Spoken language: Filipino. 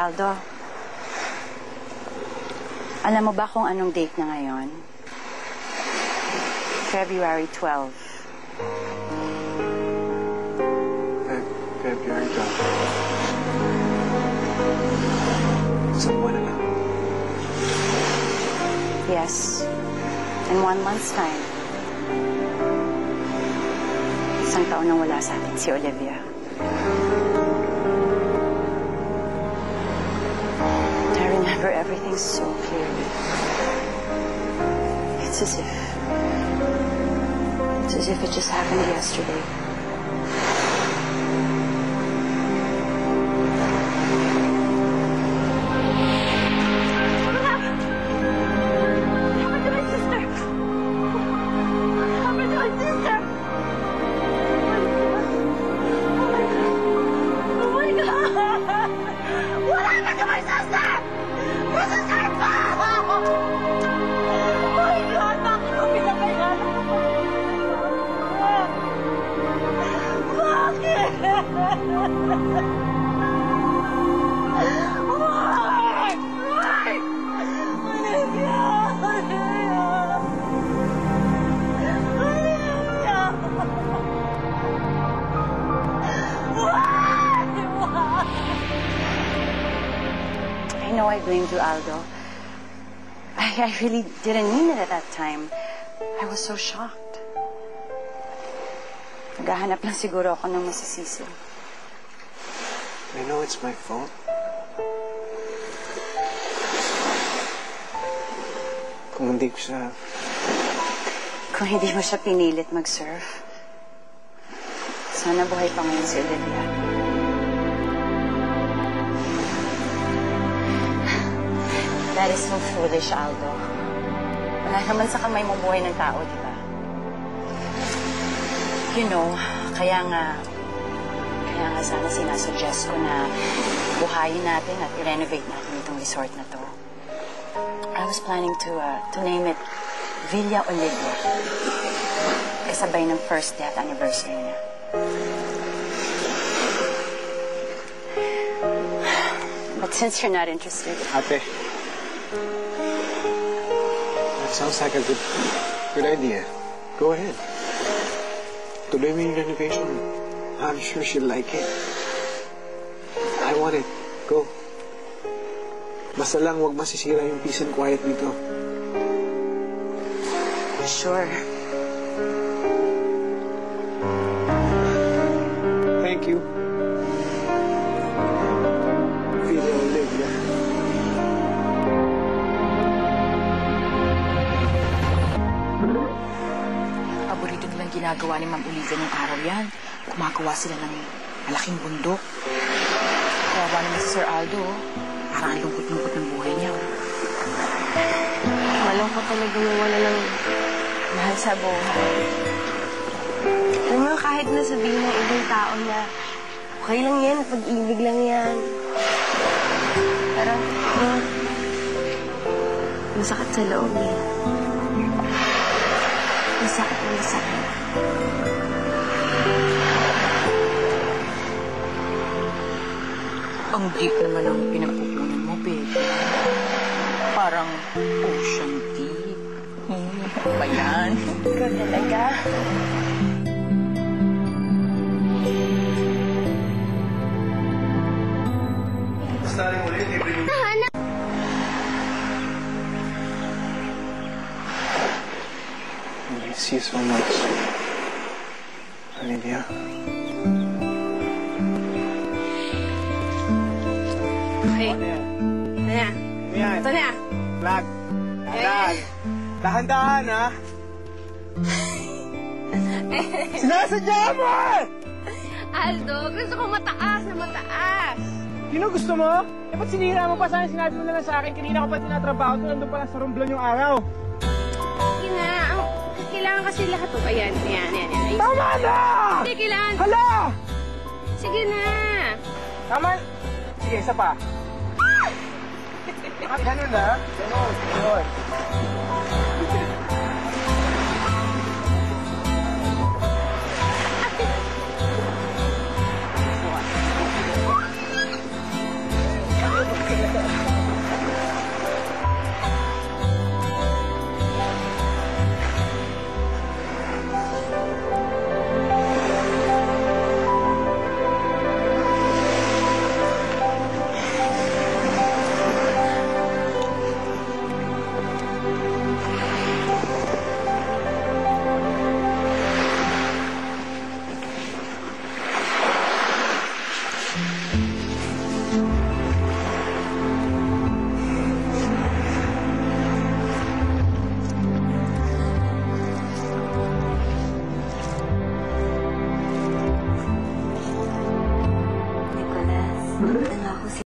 Aldo, alam mo ba kung anong date na ngayon? February 12. February 12. Isang buwan na lang. Yes. In 1 month's time. Isang taon nang wala sa atin si Olivia. I remember everything so clearly. It's as if it just happened yesterday. I know I blamed you, Aldo. I really didn't mean it at that time. I was so shocked. Naghahanap lang siguro ako ng masisisi. I know it's my fault. Kung hindi mo siya pinilit mag-surf, sana buhay pa ngayon si Olivia. That is so foolish, Aldo. Wala naman sa kamay mo buhay ng tao, di ba? You know, kaya nga sana sinasuggest ko na buhayin natin at i-renovate natin itong resort na to. I was planning to name it Villa Olivia. Kasabay ng first death anniversary niya. But since you're not interested... Ate, that sounds like a good idea. Go ahead. Tuloy mo yung renovation. I'm sure she'll like it. I want it. Go. Basta lang huwag masisira yung peace and quiet dito. Sure. Thank you. Villa Olivia. Paborito nilang ginagawa ni Ma'am Olivia ng araw yan. Gumagawa sila ng malaking bundok. Kawawa naman si Sir Aldo. Parang lungkot-lungkot ng buhay niya. Malungkot talaga wala ng mahal sa buhay. Alam mo, kahit nasabihin ng ibang tao na okay lang yan, pag-ibig lang yan. Pero, masakit sa loob eh. Masakit. Ang deep naman ang pinagpupunan mo, baby. Parang ocean deep. Ano ba yan? Ikaw talaga. Starting ulit, every... I miss you so much, Olivia. Okay. Ito na. Flag. Dahan-dahan, ha? Sinasadya mo! Aldo, gusto ko mataas na mataas. Sino gusto mo? Eh, ba't sinira mo pa? Sana sinabi mo na lang sa akin. Kanina ko pa tinatrabaho ito. Nandun pa lang sa romblon yung araw. Sige na. Kailangan kasi lahat to. Ayan. Tama na! Hindi, kailangan. Hala! Sige na. Tama. Sige, isa pa. Ganun na. Ganun.